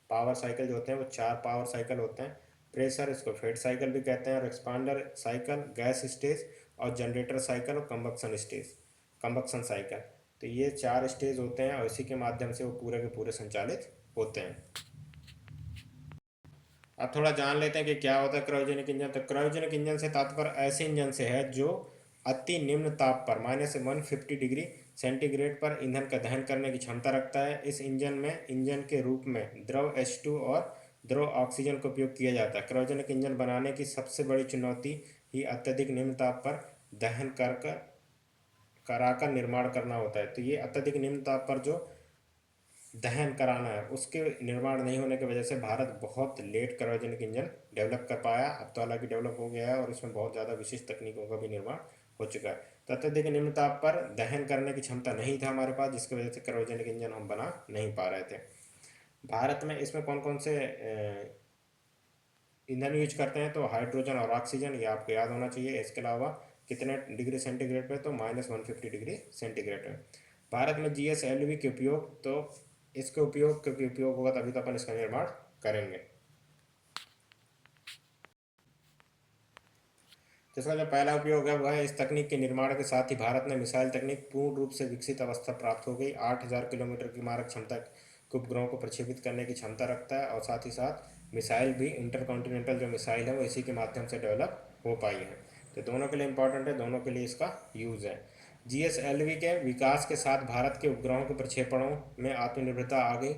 पावर साइकिल जो होते हैं वो 4 पावर साइकिल होते हैं। प्रेशर, इसको फेड साइकिल भी कहते हैं, और एक्सपांडर साइकिल, गैस स्टेज और जनरेटर साइकिल और कंबक्शन स्टेज, कंबक्शन साइकिल। तो ये 4 स्टेज होते हैं और इसी के माध्यम से वो पूरे के पूरे संचालित होते हैं। अब थोड़ा जान लेते हैं कि क्या होता है क्रायोजेनिक इंजन। तो क्रायोजेनिक इंजन से तात्पर्य ऐसे इंजन से है जो अति निम्न ताप पर -150 डिग्री सेंटीग्रेड पर ईंधन का दहन करने की क्षमता रखता है। इस इंजन में इंजन के रूप में द्रव H2 और द्रव ऑक्सीजन का उपयोग किया जाता है। क्रायोजेनिक इंजन बनाने की सबसे बड़ी चुनौती ही अत्यधिक निम्न ताप पर दहन कराकर निर्माण करना होता है। तो ये अत्यधिक निम्न ताप पर जो दहन कराना है उसके निर्माण नहीं होने की वजह से भारत बहुत लेट क्रायोजेनिक इंजन डेवलप कर पाया। अब तो हालांकि डेवलप हो गया है और इसमें बहुत ज़्यादा विशिष्ट तकनीकों का भी निर्माण हो चुका है। तो अत्यधिक निम्न ताप पर दहन करने की क्षमता नहीं था हमारे पास, जिसकी वजह से क्रायोजेनिक इंजन हम बना नहीं पा रहे थे। भारत में इसमें कौन कौन से ईंधन यूज करते हैं, तो हाइड्रोजन और ऑक्सीजन, ये आपको याद होना चाहिए। इसके अलावा कितने डिग्री सेंटीग्रेड पे, तो -150 डिग्री सेंटीग्रेड पे। भारत में GSLV के उपयोग, तो इसके उपयोग, क्योंकि उपयोग होगा तभी तो अपन इसका निर्माण करेंगे। तो इसका जो पहला उपयोग है वह है इस तकनीक के निर्माण के साथ ही भारत में मिसाइल तकनीक पूर्ण रूप से विकसित अवस्था प्राप्त हो गई। 8,000 किलोमीटर की मारक क्षमता के उपग्रहों को प्रक्षेपित करने की क्षमता रखता है और साथ ही साथ मिसाइल भी, इंटरकॉन्टिनेंटल जो मिसाइल है वो इसी के माध्यम से डेवलप हो पाई है। तो दोनों के लिए इंपॉर्टेंट है, दोनों के लिए इसका यूज़ है। GSLV के विकास के साथ भारत के उपग्रहों के प्रक्षेपणों में आत्मनिर्भरता आ गई,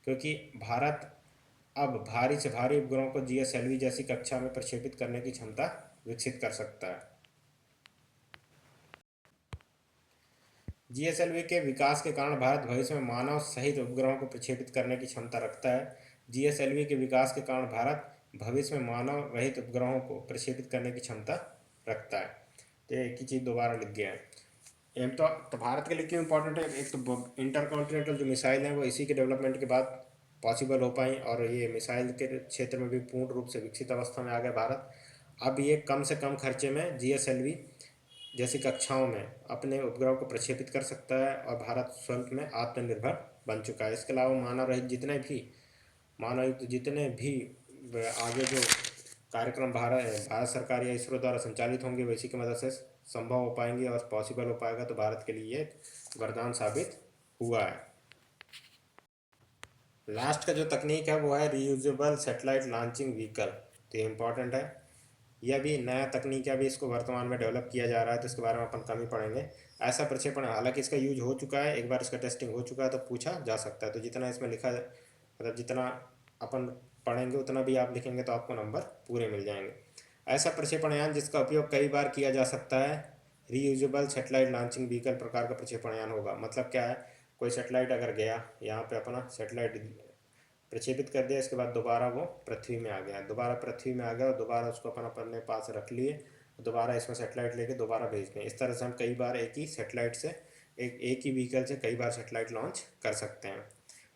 क्योंकि भारत अब भारी से भारी उपग्रहों को GSLV जैसी कक्षा में प्रक्षेपित करने की क्षमता विकसित कर सकता है। जीएसएलवी के विकास के कारण भारत भविष्य में मानव सहित उपग्रहों को प्रक्षेपित करने की क्षमता रखता है। जीएसएलवी के विकास के कारण भारत भविष्य में मानव रहित उपग्रहों को प्रक्षेपित करने की क्षमता रखता है। तो एक ही चीज़ दोबारा लिख गया है। एम तो भारत के लिए क्यों इंपॉर्टेंट है, एक तो इंटर कॉन्टिनेंटल जो मिसाइल हैं वो इसी के डेवलपमेंट के बाद पॉसिबल हो पाई, और ये मिसाइल के क्षेत्र में भी पूर्ण रूप से विकसित अवस्था में आ गया भारत। अब ये कम से कम खर्चे में जीएसएलवी जैसी कक्षाओं में अपने उपग्रह को प्रक्षेपित कर सकता है, और भारत स्वल्प में आत्मनिर्भर बन चुका है। इसके अलावा मानव रहित जितने भी आगे जो कार्यक्रम भारत सरकार या इसरो द्वारा संचालित होंगे वो इसी की मदद से संभव हो पाएंगे और पॉसिबल हो पाएगा। तो भारत के लिए ये वरदान साबित हुआ है। लास्ट का जो तकनीक है वो है रीयूजेबल सैटेलाइट लॉन्चिंग व्हीकल। तो ये इंपॉर्टेंट है, यह भी नया तकनीक है, अभी इसको वर्तमान में डेवलप किया जा रहा है, तो इसके बारे में अपन कम ही पढ़ेंगे। ऐसा प्रक्षेपण, हालांकि इसका यूज हो चुका है, एक बार इसका टेस्टिंग हो चुका है, तो पूछा जा सकता है। तो जितना इसमें लिखा, मतलब जितना अपन पढ़ेंगे उतना भी आप लिखेंगे तो आपको नंबर पूरे मिल जाएंगे। ऐसा प्रक्षेपण यान जिसका उपयोग कई बार किया जा सकता है रीयूजेबल सेटेलाइट लॉन्चिंग व्हीकल प्रकार का प्रक्षेपण यान होगा। मतलब क्या है, कोई सेटेलाइट अगर गया, यहाँ पे अपना सेटेलाइट प्रक्षेपित कर दिया, इसके बाद दोबारा वो पृथ्वी में आ गया, दोबारा पृथ्वी में आ गया और दोबारा उसको अपन अपने पास रख लिए, दोबारा इसमें सेटेलाइट लेके दोबारा भेज दें। इस तरह से हम कई बार एक ही सेटेलाइट से एक ही व्हीकल से कई बार सेटेलाइट लॉन्च कर सकते हैं।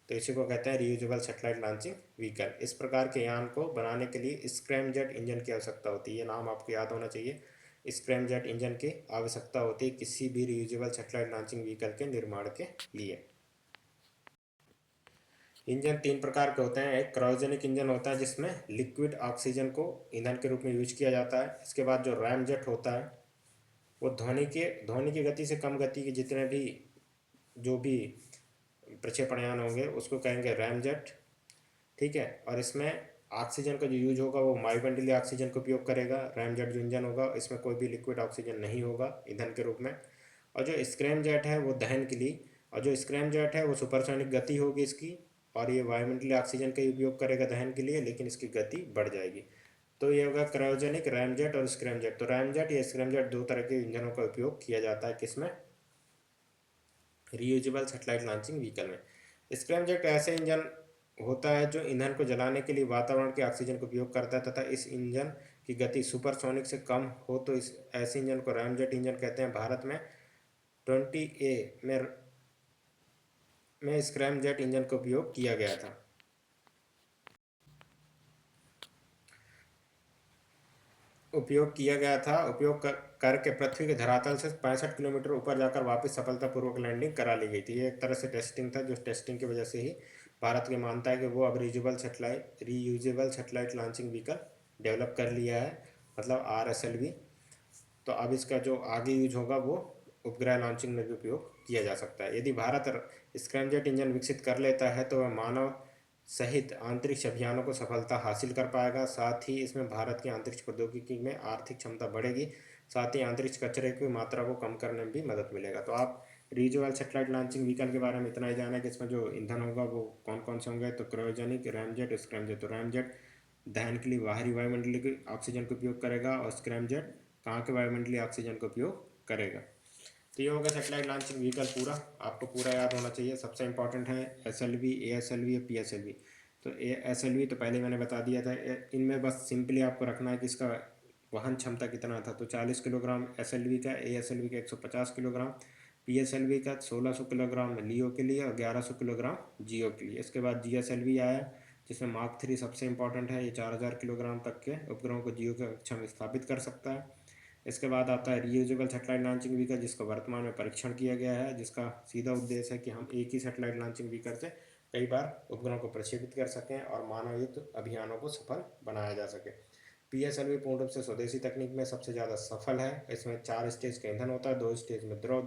तो इसी को कहते हैं रीयूजेबल सेटेलाइट लॉन्चिंग व्हीकल। इस प्रकार के यान को बनाने के लिए स्क्रैमजेट इंजन की आवश्यकता होती है। ये नाम आपको याद होना चाहिए, स्क्रैमजेट इंजन की आवश्यकता होती है किसी भी रीयूजेबल सेटेलाइट लॉन्चिंग व्हीकल के निर्माण के लिए। इंजन तीन प्रकार के होते हैं। एक क्रायोजेनिक इंजन होता है जिसमें लिक्विड ऑक्सीजन को ईंधन के रूप में यूज किया जाता है। इसके बाद जो रैमजेट होता है वो ध्वनि की गति से कम गति के जितने भी जो भी प्रक्षेपण यान होंगे उसको कहेंगे रैमजेट, ठीक है। और इसमें ऑक्सीजन का जो यूज होगा वो वायुमंडलीय ऑक्सीजन का उपयोग करेगा। रैमजेट जो इंजन होगा इसमें कोई भी लिक्विड ऑक्सीजन नहीं होगा ईंधन के रूप में। और जो स्क्रैमजेट है वो दहन के लिए, और जो स्क्रैमजेट है वो सुपरसोनिक गति होगी इसकी, और ये वायुमंडलीय ऑक्सीजन का उपयोग करेगा दहन के लिए, लेकिन इसकी गति बढ़ जाएगी। तो ये होगा क्रायोजेनिक, रैमजेट और स्क्रैमजेट। तो रैमजेट या स्क्रैमजेट दो तरह के इंजनों का उपयोग किया जाता है किसमें, रीयूजेबल सेटेलाइट लॉन्चिंग व्हीकल में। स्क्रैमजेट ऐसे इंजन होता है जो ईंधन को जलाने के लिए वातावरण के ऑक्सीजन का उपयोग करता है, तथा इस इंजन की गति सुपरसोनिक से कम हो तो इस ऐसे इंजन को रैमजेट इंजन कहते हैं। भारत में 20A में स्क्रैमजेट इंजन का उपयोग किया गया था। करके पृथ्वी के धरातल से 65 किलोमीटर ऊपर जाकर वापस सफलतापूर्वक लैंडिंग करा ली गई थी। ये एक तरह से टेस्टिंग था, जो टेस्टिंग की वजह से ही भारत की मानता है कि वो अब reusable satellite launching vehicle develop कर लिया है, मतलब RSLV। तो अब इसका जो आगे यूज होगा वो उपग्रह लॉन्चिंग में भी उपयोग किया जा सकता है। यदि भारत स्क्रैमजेट इंजन विकसित कर लेता है तो वह मानव सहित अंतरिक्ष अभियानों को सफलता हासिल कर पाएगा। साथ ही इसमें भारत की अंतरिक्ष प्रौद्योगिकी में आर्थिक क्षमता बढ़ेगी, साथ ही अंतरिक्ष कचरे की मात्रा को कम करने में भी मदद मिलेगा। तो आप रीजनल सेटेलाइट लॉन्चिंग व्हीकल के बारे में इतना ही जाना कि इसमें जो ईंधन होगा वो कौन कौन से होंगे। तो क्रायोजेनिक, रैमजेट, स्क्रैमजेट। तो रैमजेट दहन के लिए बाहरी वायुमंडलीय के ऑक्सीजन का उपयोग करेगा, और स्क्रैमजेट कहाँ के वायुमंडलीय ऑक्सीजन का उपयोग करेगा। तो ये होगा सेटेलाइट लॉन्चिंग व्हीकल पूरा, आपको पूरा याद होना चाहिए। सबसे इंपॉर्टेंट है SLV, ASLV और PSLV। तो ASLV तो पहले मैंने बता दिया था। इनमें बस सिंपली आपको रखना है कि इसका वहन क्षमता कितना था। तो 40 किलोग्राम SLV का, ASLV का 150 किलोग्राम, PSLV का 1600 किलोग्राम लियो के लिए और 1100 किलोग्राम जियो के लिए। इसके बाद GSLV आया जिसमें मार्क 3 सबसे इंपॉर्टेंट है। ये 4000 किलोग्राम तक के उपग्रहों को जियो के कक्षा में स्थापित कर सकता है। इसके बाद आता है रीयूजेबल सेटेलाइट लॉन्चिंग व्हीकल, जिसका वर्तमान में परीक्षण किया गया है, जिसका सीधा उद्देश्य है कि हम एक ही सेटेलाइट लॉन्चिंग व्हीकल से कई बार उपग्रहों को प्रक्षेपित कर सकें और मानवयुक्त अभियानों को सफल बनाया जा सके। PSLV पूर्ण रूप से स्वदेशी तकनीक में सबसे ज़्यादा सफल है। इसमें 4 स्टेज का ईंधन होता है, 2 स्टेज में द्रव,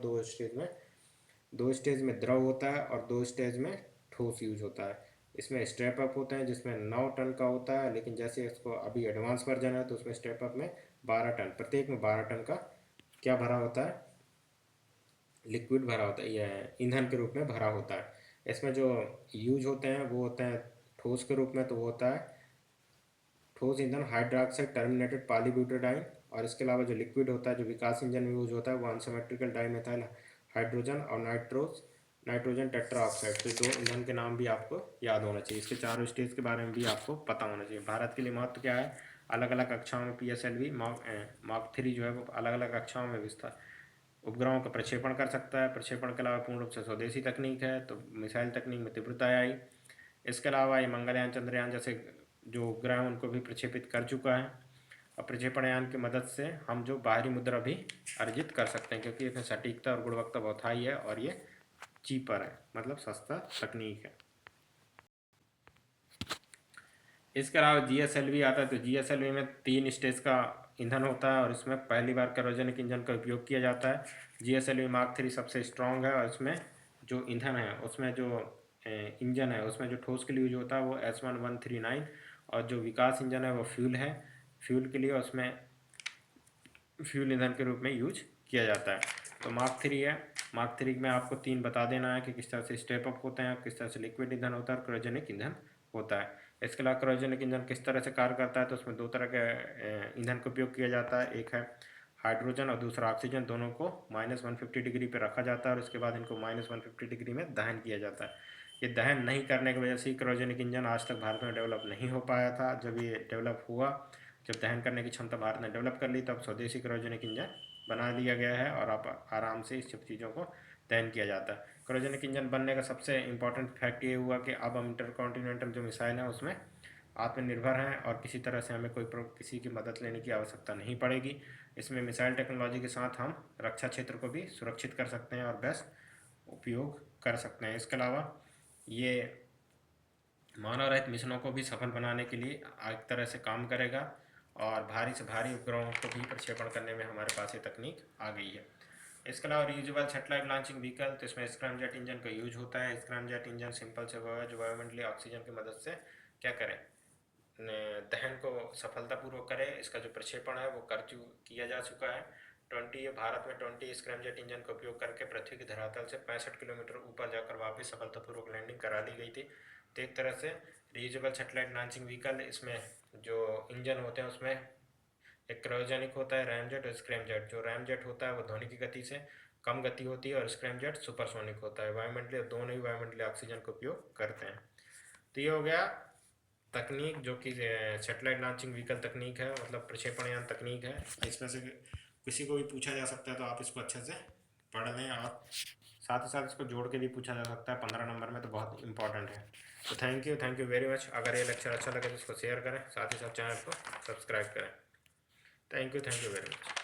2 स्टेज में द्रव होता है और 2 स्टेज में ठोस यूज होता है। इसमें स्टेप अप होते हैं जिसमें 9 टन का होता है, लेकिन जैसे इसको अभी एडवांस वर्जन है तो उसमें स्टेप अप में 12 टन, प्रत्येक में 12 टन का क्या भरा होता है, लिक्विड भरा होता है, यह ईंधन के रूप में भरा होता है। इसमें जो यूज होते हैं वो होते हैं ठोस के रूप में, तो वो होता है ठोस ईंधन हाइड्रोक्साइड टर्मिनेटेड पॉलीब्यूटाडाइन। और इसके अलावा जो लिक्विड होता है जो विकास इंजन में यूज होता है वो अनसिमेट्रिकल डाई मेथाइल हाइड्रोजन और नाइट्रोजन टेट्राऑक्साइड। तो दो ईंधन के नाम भी आपको याद होना चाहिए। इसके चारों स्टेज के बारे में भी आपको पता होना चाहिए। भारत के लिए महत्व क्या है, अलग अलग कक्षाओं में PSLV मार्क 3 जो है वो अलग अलग कक्षाओं में विस्तार उपग्रहों का प्रक्षेपण कर सकता है। प्रक्षेपण के अलावा पूर्ण रूप से स्वदेशी तकनीक है, तो मिसाइल तकनीक में तीव्रता आई। इसके अलावा ये मंगलयान चंद्रयान जैसे जो उपग्रह हैं उनको भी प्रक्षेपित कर चुका है। और प्रक्षेपण यान की मदद से हम जो बाहरी मुद्रा भी अर्जित कर सकते हैं, क्योंकि इसमें सटीकता और गुणवत्ता बहुत हाई है और ये चीपर है, मतलब सस्ता तकनीक है। इसके अलावा GSLV आता है। तो GSLV में 3 स्टेज का ईंधन होता है और इसमें पहली बार क्रायोजेनिक इंजन का उपयोग किया जाता है। GSLV मार्क 3 सबसे स्ट्रॉन्ग है और इसमें जो ईंधन है उसमें जो इंजन है उसमें जो ठोस के लिए यूज होता है वो S1139 और जो विकास इंजन है वो फ्यूल है। फ्यूल के लिए उसमें फ्यूल ईंधन के रूप में यूज किया जाता है। तो मार्क 3 है। मार्क 3 में आपको 3 बता देना है कि किस तरह से स्टेप अप होते हैं, किस तरह से लिक्विड ईंधन होता है और क्रायोजेनिक ईंधन होता है। इसके अलावा क्रायोजेनिक इंजन किस तरह से कार्य करता है, तो उसमें 2 तरह के ईंधन का उपयोग किया जाता है। एक है हाइड्रोजन और दूसरा ऑक्सीजन। दोनों को -150 डिग्री पर रखा जाता है और उसके बाद इनको -150 डिग्री में दहन किया जाता है। ये दहन नहीं करने की वजह से क्रायोजेनिक इंजन आज तक भारत में डेवलप नहीं हो पाया था। जब ये डेवलप हुआ, जब दहन करने की क्षमता भारत ने डेवलप कर ली, तब स्वदेशी क्रायोजेनिक इंजन बना लिया गया है और आप आराम से इस सब चीज़ों को दहन किया जाता है। क्रायोजेनिक इंजन बनने का सबसे इंपॉर्टेंट फैक्ट ये हुआ कि अब हम इंटरकॉन्टिनेंटल जो मिसाइल हैं उसमें आत्मनिर्भर हैं और किसी तरह से हमें किसी की मदद लेने की आवश्यकता नहीं पड़ेगी। इसमें मिसाइल टेक्नोलॉजी के साथ हम रक्षा क्षेत्र को भी सुरक्षित कर सकते हैं और बेस्ट उपयोग कर सकते हैं। इसके अलावा ये मानव रहित मिशनों को भी सफल बनाने के लिए एक तरह से काम करेगा और भारी से भारी उपग्रहों को भी प्रक्षेपण करने में हमारे पास ये तकनीक आ गई है। इसके अलावा रीयूजेबल सैटेलाइट लॉन्चिंग व्हीकल, तो इसमें स्क्रैमजेट इंजन का यूज होता है। स्क्रैमजेट इंजन सिंपल से वो है जो वायुमंडलीय ऑक्सीजन की मदद से क्या करे, दहन को सफलतापूर्वक करे। इसका जो प्रक्षेपण है वो किया जा चुका है। भारत में 20 स्क्रैमजेट इंजन का उपयोग करके पृथ्वी की धरातल से 65 किलोमीटर ऊपर जाकर वापस सफलतापूर्वक लैंडिंग करा ली गई थी। तो एक तरह से रीयूजेबल सैटेलाइट लॉन्चिंग व्हीकल, इसमें जो इंजन होते हैं उसमें एक क्रायोजेनिक होता है रैमजेट और स्क्रैमजेट। जो रैमजेट होता है वो ध्वनि की गति से कम गति होती है और स्क्रैमजेट सुपरसोनिक होता है। वायुमंडलीय दोनों ही वायुमंडलीय ऑक्सीजन का उपयोग करते हैं। तो ये हो गया तकनीक जो कि सैटेलाइट लॉन्चिंग व्हीकल तकनीक है, मतलब प्रक्षेपण यान तकनीक है। इसमें से किसी को भी पूछा जा सकता है, तो आप इसको अच्छे से पढ़ लें और साथ ही साथ इसको जोड़ के भी पूछा जा सकता है 15 नंबर में, तो बहुत इंपॉर्टेंट है। तो थैंक यू वेरी मच। अगर ये लेक्चर अच्छा लगे तो इसको शेयर करें, साथ ही साथ चैनल को सब्सक्राइब करें। Thank you very much.